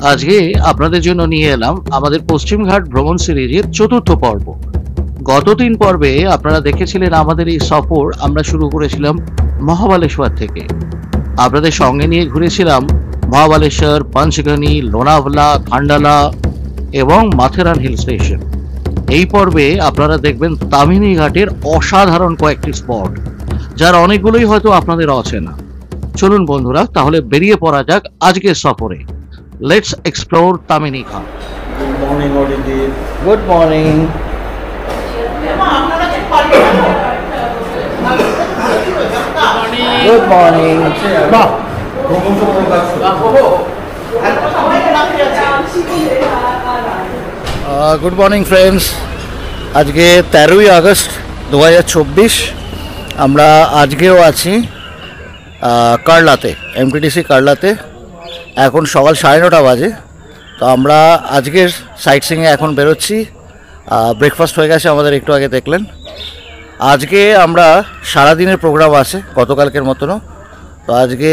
আজকে আপনাদের জন্য নিয়ে এলাম আমাদের পশ্চিমঘাট ভ্রমণ সিরিজের চতুর্থ পর্ব। গত 3 পর্বে আপনারা দেখেছিলেন আমাদের এই সফর আমরা শুরু করেছিলাম মহাবালেশ্বর থেকে। আপনাদের সঙ্গে নিয়ে ঘুরেছিলাম মহাবালেশ্বর, পঞ্চগনি, লোনাভালা, খান্ডালা এবং মাথেরান হিল স্টেশন। এই পর্বে আপনারা দেখবেন তামিনী ঘাটের অসাধারণ কয়েকটি স্পট, যার অনেকগুলোই হয়তো আপনাদের অচেনা। চলুন বন্ধুরা, তাহলে বেরিয়ে পড়া যাক আজকের সফরে। Let's explore Tamini Ghat. Good morning, Odidip. Good morning. Good morning. Good morning friends. আজকে 13ই আগস্ট 2024। আমরা আজকেও আছি কারলাতে, এমটিডিসি কারলাতে। এখন সকাল 9:30 বাজে। তো আমরা আজকের সাইট সিংয়ে এখন বেরোচ্ছি। ব্রেকফাস্ট হয়ে গেছে আমাদের, একটু আগে দেখলেন। আজকে আমরা সারাদিনের প্রোগ্রাম আছে গতকালকের মতনও। তো আজকে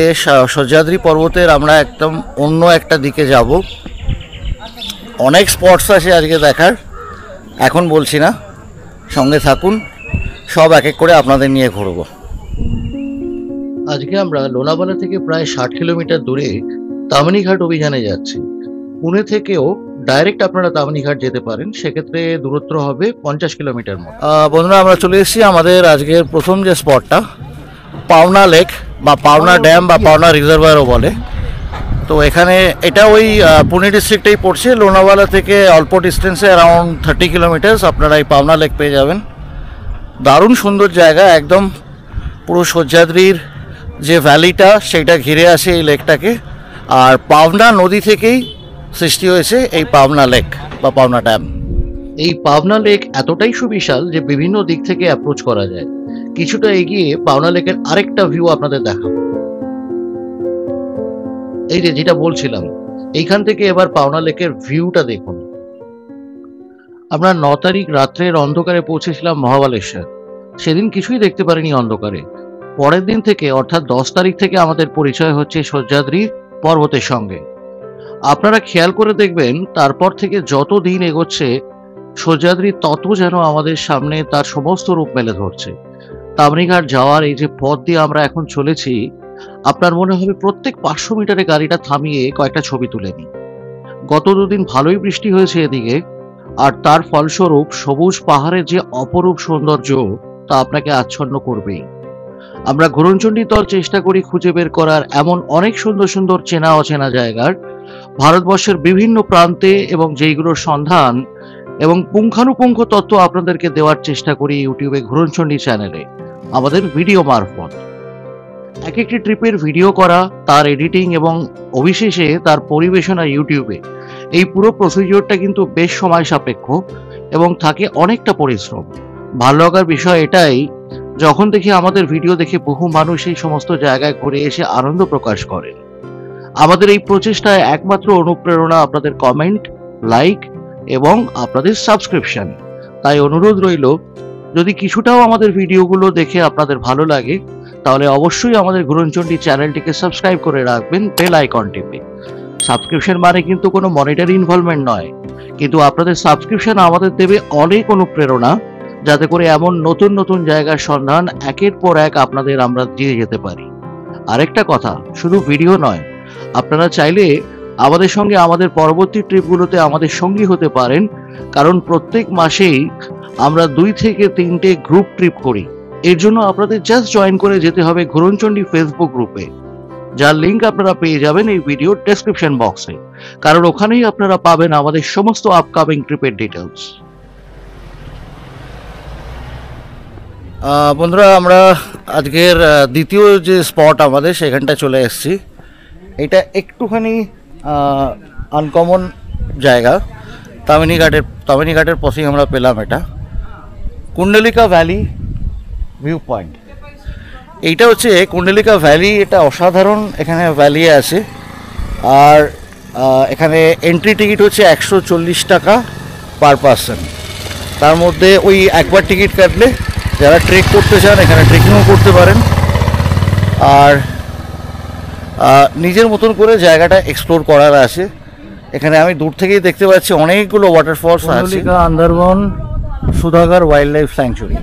সহ্যাদ্রি পর্বতের আমরা একদম অন্য একটা দিকে যাব। অনেক স্পটস আছে আজকে দেখার, এখন বলছি না, সঙ্গে থাকুন, সব এক এক করে আপনাদের নিয়ে ঘুরবো। আজকে আমরা লোনাভালা থেকে প্রায় 60 কিলোমিটার দূরে তামিনী ঘাট অভিযানে যাচ্ছি। পুনে থেকেও ডাইরেক্ট আপনারা তামিনী ঘাট যেতে পারেন, সেক্ষেত্রে দূরত্ব হবে 50 কিলোমিটার মতো। বন্ধুরা, আমরা চলে এসেছি আমাদের আজকের প্রথম যে স্পটটা, পাওনা লেক বা পাওনা ড্যাম বা পাওনা রিজার্ভারও বলে। তো এখানে এটা ওই পুনে ডিস্ট্রিক্টেই পড়ছে। লোনাভালা থেকে অল্প ডিস্টেন্সে অ্যারাউন্ড 30 কিলোমিটার্স আপনারা এই পাওনা লেক পেয়ে যাবেন। দারুণ সুন্দর জায়গা, একদম পুরো সহ্যাদ্রির যে ভ্যালিটা সেটা ঘিরে আসে এই লেকটাকে। আর পাওনা নদী থেকেই সৃষ্টি হয়েছে এই পাওনা লেক বা পাওনা ড্যাম। এই পাওনা লেক এতটাই সুবিশাল যে বিভিন্ন দিক থেকে অ্যাপ্রোচ করা যায়। কিছুটা এগিয়ে পাওনা লেকের আরেকটা ভিউ আপনাদের দেখাবো। এই যে যেটা বলছিলাম, এইখান থেকে এবার পাওনা লেকের ভিউটা দেখুন। আমরা 9 তারিখ রাত্রের অন্ধকারে পৌঁছেছিলাম মহাবালেশ্বর। সেদিন কিছুই দেখতে পারিনি অন্ধকারে। পরের দিন থেকে অর্থাৎ 10 তারিখ থেকে আমাদের পরিচয় হচ্ছে সহ্যাদ্রি পর্বতের সঙ্গে। আপনারা খেয়াল করে দেখবেন, তারপর থেকে যত দিন এগোচ্ছে সহ্যাদ্রি তত যেন আমাদের সামনে তার সমস্ত রূপ মেলে ধরছে। তামিনী ঘাট যাওয়ার এই যে পথ দিয়ে আমরা এখন চলেছি, আপনার মনে হবে প্রত্যেক 500 মিটারে গাড়িটা থামিয়ে কয়েকটা ছবি তুলে নিই। গত 2 দিন ভালোই বৃষ্টি হয়েছে এদিকে, আর তার ফলস্বরূপ সবুজ পাহাড়ের যে অপরূপ সৌন্দর্য তা আপনাকে আচ্ছন্ন করবেই। আমরা ঘূরণচণ্ডীর দল চেষ্টা করি খুঁজে বের করার এমন অনেক সুন্দর সুন্দর চেনা অচেনা জায়গার ভারতবর্ষের বিভিন্ন প্রান্তে, এবং যেইগুলোর সন্ধান এবং পুঙ্খানুপুঙ্খ তথ্য আপনাদেরকে দেওয়ার চেষ্টা করি ইউটিউবে ঘূরণচণ্ডী চ্যানেলে আমাদের ভিডিও মারফত। এক একটি ট্রিপের ভিডিও করা, তার এডিটিং এবং অবিশেষে তার পরিবেশনা ইউটিউবে, এই পুরো প্রসিডিওরটা কিন্তু বেশ সময় সাপেক্ষ এবং থাকে অনেকটা পরিশ্রম। ভালো লাগার বিষয় এটাই, যখন দেখি আমাদের ভিডিও দেখে বহু মানুষ এই সমস্ত জায়গায় ঘুরে এসে আনন্দ প্রকাশ করেন। আমাদের এই প্রচেষ্টায় একমাত্র অনুপ্রেরণা আপনাদের কমেন্ট, লাইক এবং আপনাদের সাবস্ক্রিপশন। তাই অনুরোধ রইল, যদি কিছুটাও আমাদের ভিডিওগুলো দেখে আপনাদের ভালো লাগে, তাহলে অবশ্যই আমাদের ঘূরণচণ্ডী চ্যানেলটিকে সাবস্ক্রাইব করে রাখবেন বেল আইকন টিপে। সাবস্ক্রিপশন মানে কিন্তু কোনো মনিটারি ইনভলভমেন্ট নয়, কিন্তু আপনাদের সাবস্ক্রিপশন আমাদের দেবে অনেক অনুপ্রেরণা, যাতে করে এমন নতুন নতুন জায়গার সন্ধান একের পর এক আপনাদের আমরা দিয়ে যেতে পারি। আরেকটা কথা, শুধু ভিডিও নয়, আপনারা চাইলে আমাদের সঙ্গে আমাদের পরবর্তী ট্রিপগুলোতে আমাদের সঙ্গী হতে পারেন, কারণ প্রত্যেক মাসেই আমরা 2 থেকে 3টে গ্রুপ ট্রিপ করি। এর জন্য আপনাদের জাস্ট জয়েন করে যেতে হবে ঘূরণচণ্ডী ফেসবুক গ্রুপে, যার লিঙ্ক আপনারা পেয়ে যাবেন এই ভিডিওর ডেসক্রিপশন বক্সে, কারণ ওখানেই আপনারা পাবেন আমাদের সমস্ত আপকামিং ট্রিপের ডিটেলস। বন্ধুরা, আমরা আজকের দ্বিতীয় যে স্পট আমাদের সেখানটা চলে এসেছি। এটা একটুখানি আনকমন জায়গা, তামিনী ঘাটের পথেই আমরা পেলাম এটা, কুণ্ডলিকা ভ্যালি ভিউ পয়েন্ট। এইটা হচ্ছে কুণ্ডলিকা ভ্যালি, এটা অসাধারণ এখানে ভ্যালি আছে। আর এখানে এন্ট্রি টিকিট হচ্ছে 140 টাকা পার পারসন। তার মধ্যে ওই একবার টিকিট কাটলে যারা ট্রেক করতে চান এখানে ট্রেকিংও করতে পারেন, আর নিজের মতন করে জায়গাটা এক্সপ্লোর করার আছে। এখানে আমি দূর থেকেই দেখতে পাচ্ছি অনেকগুলো ওয়াটারফলস আছে। কুণ্ডলিকা আন্দারবন সুধাগর ওয়াইল্ড লাইফ স্যাংচুরি।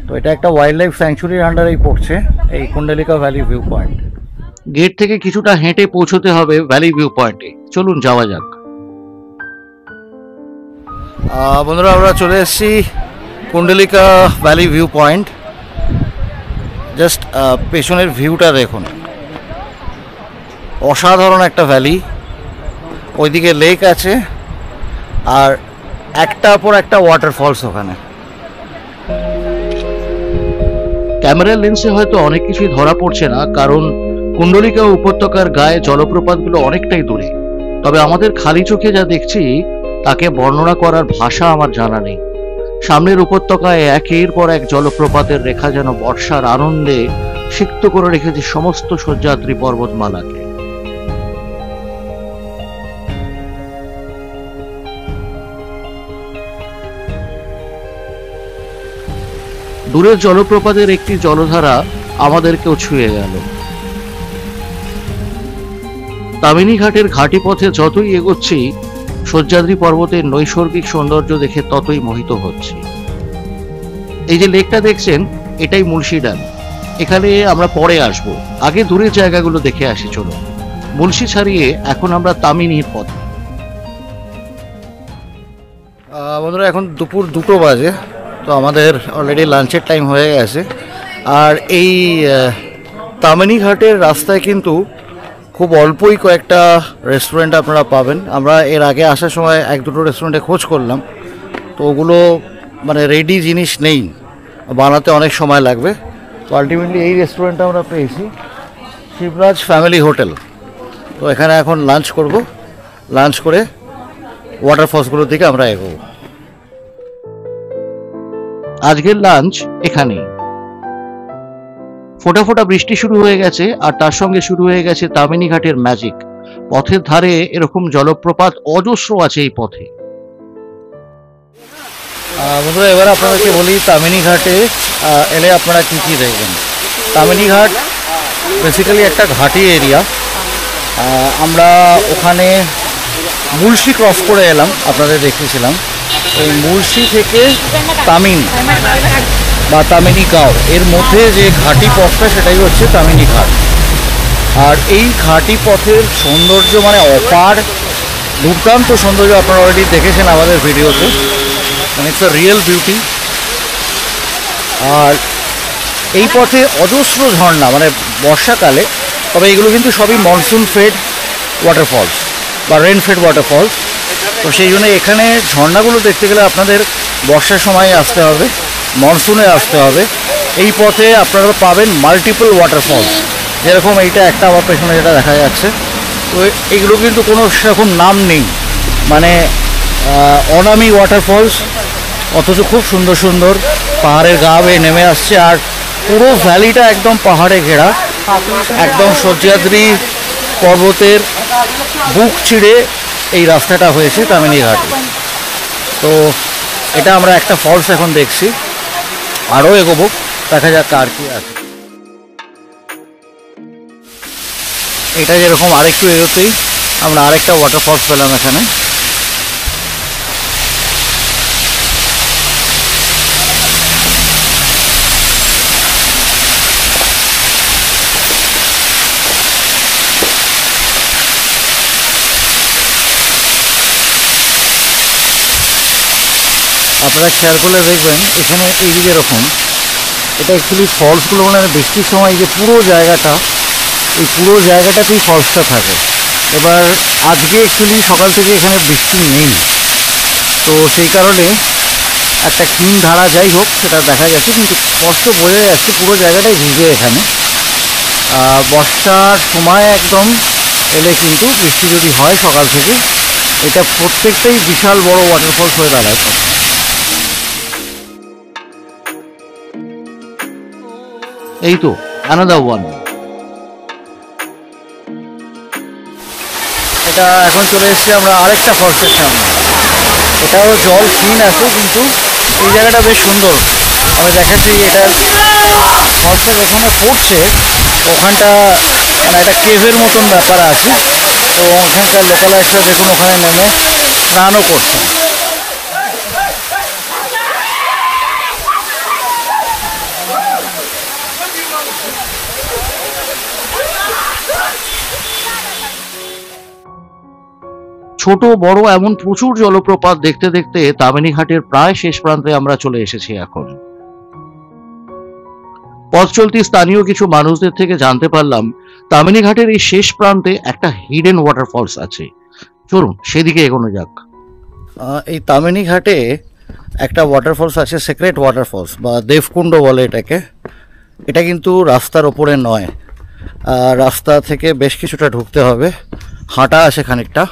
তো এটা একটা ওয়াইল্ড লাইফ স্যাংচুরির আন্ডারেই পড়ছে এই কুণ্ডলিকা ভ্যালি ভিউ পয়েন্ট। গেট থেকে কিছুটা হেঁটে পৌঁছতে হবে ভ্যালি ভিউ পয়েন্টে। চলুন যাওয়া যাক। বন্ধুরা, আমরা চলে এসেছি কুণ্ডলিকা ভ্যালি ভিউ পয়েন্ট। জাস্ট পেছনের ভিউটা দেখুন, অসাধারণ একটা ভ্যালি। ওইদিকে লেক আছে আর একটার পর একটা ওয়াটারফলস ওখানে। ক্যামেরার লেন্সে হয়তো অনেক কিছুই ধরা পড়ছে না, কারণ কুণ্ডলিকা উপত্যকার গায়ে জলপ্রপাতগুলো অনেকটাই দূরে। তবে আমাদের খালি চোখে যা দেখছি তাকে বর্ণনা করার ভাষা আমার জানা নেই। সামনের উপত্যকায় একের পর এক জলপ্রপাতের রেখা যেন বর্ষার আনন্দে সিক্ত করে রেখেছে সমস্ত সহ্যাদ্রি পর্বতমালাকে। দূরের জলপ্রপাতের একটি জলধারা আমাদেরকেও ছুঁয়ে গেল। তামিনী ঘাটের ঘাটি পথে যতই এগোচ্ছি, সহ্যাদ্রি পর্বতের নৈসর্গিক সৌন্দর্য দেখে ততই মোহিত হচ্ছি। এই যে লেকটা দেখছেন, এটাই মুলশি ড্যাম। এখানে আমরা পরে আসব, আগে দূরের জায়গাগুলো দেখে আসি। চলো, মুলশি ছাড়িয়ে এখন আমরা তামিনীর পথে। বন্ধুরা, এখন দুপুর 2টো বাজে। তো আমাদের অলরেডি লাঞ্চের টাইম হয়ে গেছে। আর এই তামিনী ঘাটের রাস্তায় কিন্তু খুব অল্পই কয়েকটা রেস্টুরেন্ট আপনারা পাবেন। আমরা এর আগে আসার সময় 1-2টো রেস্টুরেন্টে খোঁজ করলাম, তো ওগুলো মানে রেডি জিনিস নেই, বানাতে অনেক সময় লাগবে। তো আলটিমেটলি এই রেস্টুরেন্টটা আমরা পেয়েছি, শিবরাজ ফ্যামিলি হোটেল। তো এখানে এখন লাঞ্চ করব। লাঞ্চ করে ওয়াটারফলসগুলোর দিকে আমরা এগোবো। আজকের লাঞ্চ এখানেই। ফোটা ফোটা বৃষ্টি শুরু হয়ে গেছে, আর তার সঙ্গে শুরু হয়ে গেছে তামিনী ঘাটের ম্যাজিক। পথের ধারে এরকম জলপ্রপাত অজস্র আছে এই পথে। বন্ধুরা, এবার আপনাদেরকে বলি তামিনী ঘাটে এলে আপনারা কী কী দেখবেন। তামিনী ঘাট বেসিক্যালি একটা ঘাটি এরিয়া। আমরা ওখানে মুলশি ক্রস করে এলাম, আপনাদের দেখিয়েছিলাম। ওই মুলশি থেকে তামিন বা তামিনী গাঁও এর মধ্যে যে ঘাটি পথটা, সেটাই হচ্ছে তামিনী ঘাট। আর এই ঘাটি পথের সৌন্দর্য মানে অপার, দুর্দান্ত সৌন্দর্য। আপনারা অলরেডি দেখেছেন আমাদের ভিডিওতে, মানে ইটস আ রিয়েল বিউটি। আর এই পথে অজস্র ঝর্ণা, মানে বর্ষাকালে, তবে এগুলো কিন্তু সবই মনসুন ফেড ওয়াটারফলস বা রেন ফেড ওয়াটারফলস। তো সেই জন্য এখানে ঝর্ণাগুলো দেখতে গেলে আপনাদের বর্ষার সময় আসতে হবে, মনসুনে আসতে হবে। এই পথে আপনারা পাবেন মাল্টিপল ওয়াটারফলস, যেরকম এইটা একটা আমার পেছনে যেটা দেখা যাচ্ছে। তো এগুলো কিন্তু কোনো সেরকম নাম নেই, মানে অনামি ওয়াটারফলস, অথচ খুব সুন্দর সুন্দর পাহাড়ের গা বেয়ে নেমে আসছে। আর পুরো ভ্যালিটা একদম পাহাড়ে ঘেরা, একদম সহ্যাদ্রি পর্বতের বুক চিড়ে এই রাস্তাটা হয়েছে তামিনী ঘাট। তো এটা আমরা একটা ফলস এখন দেখছি, আরও এগোবো, দেখা যাক আর কি আছে। এটা যেরকম আরেকটু এগোতেই আমরা আরেকটা ওয়াটারফলস পেলাম এখানে। আপনারা খেয়াল করলে দেখবেন এখানে এইদিকে এরকম, এটা অ্যাকচুয়ালি ফলসগুলো মানে বৃষ্টির সময় এই যে পুরো জায়গাটা, এই পুরো জায়গাটাতেই ফলসটা থাকে। এবার আজকে অ্যাকচুয়ালি সকাল থেকে এখানে বৃষ্টি নেই, তো সেই কারণে একটা ক্ষীণ ধারা, যাই হোক সেটা দেখা যাচ্ছে, কিন্তু স্পষ্ট বোঝা যাচ্ছে পুরো জায়গাটাই ভিজে এখানে। বর্ষার সময় একদম এলে কিন্তু বৃষ্টি যদি হয় সকাল থেকে, এটা প্রত্যেকটাই বিশাল বড় ওয়াটারফলস হয়ে দাঁড়ায়। এই তো অ্যানাদার ওয়ান। এটা এখন চলে এসেছি আমরা আরেকটা ফলসের সামনে। এটাও জল ক্ষীণ আছে, কিন্তু এই জায়গাটা বেশ সুন্দর। আমি দেখাচ্ছি, এটা ফলসটা যেখানে পড়ছে ওখানটা মানে একটা কেভের মতন ব্যাপার আছে। এবং ওখানকার লোকালাইজরা দেখুন ওখানে নেমে স্নানও করছেন। ছোট বড় এমন প্রচুর জলপ্রপাত দেখতে দেখতে তামিনী ঘাটের প্রায় শেষ প্রান্তে আমরা চলে এসেছি এখন। পথ চলতি স্থানীয় কিছু মানুষদের থেকে জানতে পারলাম তামিনী ঘাটের এই শেষ প্রান্তে একটা হিডেন ওয়াটারফলস আছে। চলুন সেদিকে এগোনো যাক। এই তামিনী ঘাটে একটা ওয়াটারফলস আছে, সিক্রেট ওয়াটারফলস বা দেবকুণ্ড বলে এটাকে। এটা কিন্তু রাস্তার ওপরে নয়, রাস্তা থেকে বেশ কিছুটা ঢুকতে হবে, হাঁটা আছে খানিকটা।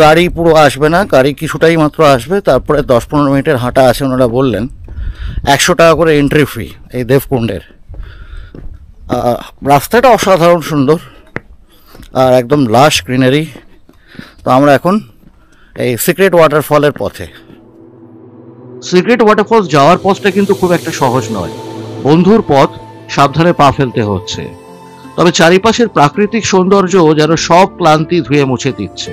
গাড়ি পুরো আসবে না, গাড়ি কিছুটাই মাত্র আসবে, তারপরে 10-15 মিনিটের হাঁটা আছে ওনারা বললেন। 100 টাকা করে এন্ট্রি ফি এই দেবকুণ্ডের। রাস্তাটা অসাধারণ সুন্দর আর একদম লাশ গ্রিনারি। তো আমরা এখন এই সিক্রেট ওয়াটারফলের পথে। সিক্রেট ওয়াটারফলস যাওয়ার পথটা কিন্তু খুব একটা সহজ নয়, বন্ধুর পথ, সাবধানে পা ফেলতে হচ্ছে। তবে চারিপাশের প্রাকৃতিক সৌন্দর্য যেন সব ক্লান্তি ধুয়ে মুছে দিচ্ছে।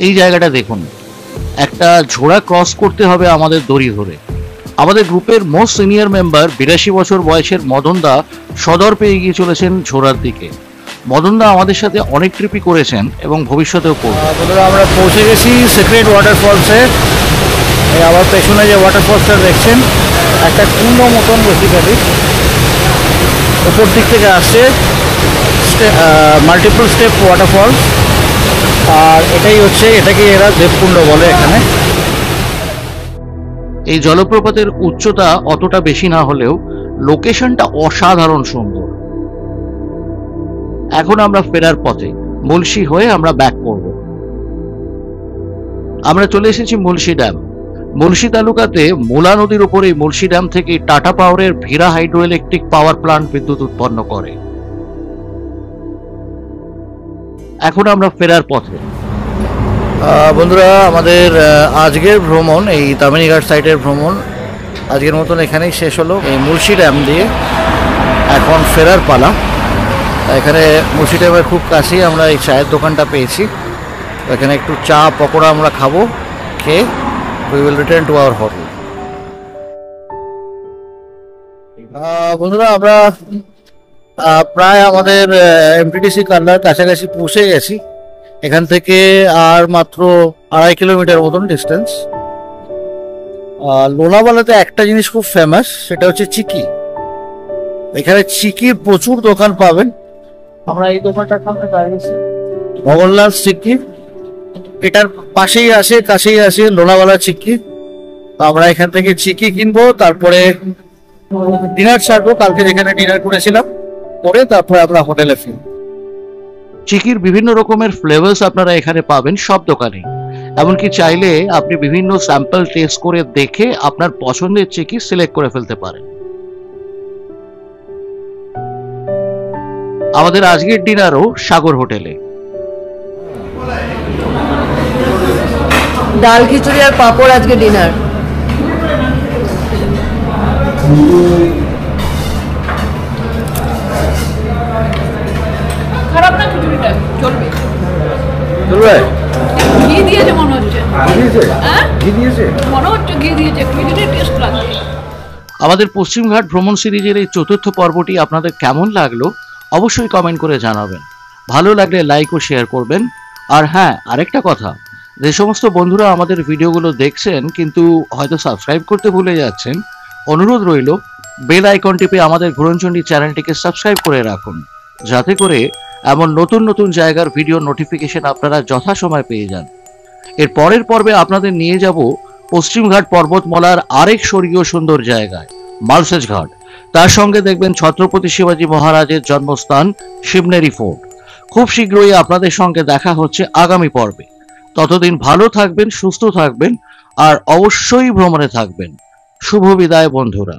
এই জায়গাটা দেখুন, একটা ঝোড়া ক্রস করতে হবে আমাদের দড়ি ধরে। আমাদের গ্রুপের মোস্ট সিনিয়র মেম্বার 82 বছর বয়সের মদনদা সদর পেয়ে এগিয়ে চলেছেন ঝোড়ার দিকে। মদনদা আমাদের সাথে অনেক ট্রিপই করেছেন এবং ভবিষ্যতেও করবেন। বন্ধুরা, আমরা পৌঁছে গেছি সিক্রেট ওয়াটারফলসে। এই আবার পেছনে যে ওয়াটারফলসটা দেখছেন, একটা কুণ্ড মতন বেসিক্যালি উপর দিক থেকে আসছে, মাল্টিপল স্টেপ ওয়াটারফলস। আর এটাকে এরা দেবকুণ্ড বলে এখানে। এই জলপ্রপাতের উচ্চতা অতটা বেশি না হলেও লোকেশনটা অসাধারণ সুন্দর। এখন আমরা ফেরার পথে মুলশি হয়ে আমরা ব্যাক করব। আমরা চলে এসেছি মুলশি ড্যাম। মুলশি তালুকাতে মুলা নদীর উপরে মুলশি ড্যাম থেকে টাটা পাওয়ারের Veera hydro electric power plant বিদ্যুৎ উৎপন্ন করে। এখন আমরা ফেরার পথে। বন্ধুরা, আমাদের আজকের ভ্রমণ, এই তামিনীঘাট সাইটের ভ্রমণ আজকের মতন এখানেই শেষ হলো। এই মুলশি ড্যাম দিয়ে এখন ফেরার পালা। এখানে মুলশি ড্যামের খুব কাছেই আমরা এই চায়ের দোকানটা পেয়েছি। এখানে একটু চা পকোড়া আমরা খাবো, খেয়ে we will return to our hotel. বন্ধুরা, আমরা প্রায় আমাদের এমটিডিসি কান্নার কাছাকাছি পৌঁছে গেছি। এখান থেকে আর মাত্র 2.5 কিলোমিটার মতন ডিস্টেন্স। লোনাওয়ালাতে একটা জিনিস খুব ফেমাস, সেটা হচ্ছে চিকি। এখানে চিকির প্রচুর দোকান পাবেন। আমরা এই দোকানটার সামনে দাঁড়িয়েছি, মোহনলাল চিকি। এটার কাছেই আছে লোনাওয়ালা চিকি। তো আমরা এখান থেকে চিকি কিনবো, তারপরে ডিনার সারবো। কালকে যেখানে ডিনার করেছিলাম করে তারপরে আমরা হোটেলে ফিরবো। চিকির বিভিন্ন রকমের ফ্লেভার্স আপনারা এখানে পাবেন সব দোকানে। এমনকি চাইলে আপনি বিভিন্ন স্যাম্পল টেস্ট করে দেখে আপনার পছন্দের চিকি সিলেক্ট করে ফেলতে পারেন। আমাদের আজকের ডিনারও সাগর হোটেলে। ডাল খিচুড়ি আর পাঁপড় আজকে ডিনার। খারাপ না খিচুড়িটা, চলবে। ঘি দিয়েছে মনে হচ্ছে, মনে হচ্ছে ঘি দিয়েছে, খিচুড়ি টেস্ট লাগছে। আমাদের পশ্চিমঘাট ভ্রমণ সিরিজের এই চতুর্থ পর্বটি আপনাদের কেমন লাগলো অবশ্যই কমেন্ট করে জানাবেন। ভালো লাগলে লাইক ও শেয়ার করবেন। আর হ্যাঁ, আরেকটা কথা, যে সমস্ত বন্ধুরা আমাদের ভিডিওগুলো দেখছেন কিন্তু হয়তো সাবস্ক্রাইব করতে ভুলে যাচ্ছেন, অনুরোধ রইল বেল আইকন টিপে আমাদের ঘুরনচণ্ডী চ্যানেলটিকে সাবস্ক্রাইব করে রাখুন, যাতে করে এমন নতুন নতুন জায়গার ভিডিও নোটিফিকেশন আপনারা যথাসময় পেয়ে যান। এর পরের পর্বে আপনাদের নিয়ে যাব পশ্চিমঘাট পর্বতমালার আরেক স্বর্গীয় সুন্দর জায়গায়, মালসেজ ঘাট। তার সঙ্গে দেখবেন ছত্রপতি শিবাজী মহারাজের জন্মস্থান শিবনেরি ফোর্ট। খুব শীঘ্রই আপনাদের সঙ্গে দেখা হচ্ছে আগামী পর্বে। ততদিন ভালো থাকবেন, সুস্থ থাকবেন আর অবশ্যই ভ্রমণে থাকবেন। শুভ বিদায় বন্ধুরা।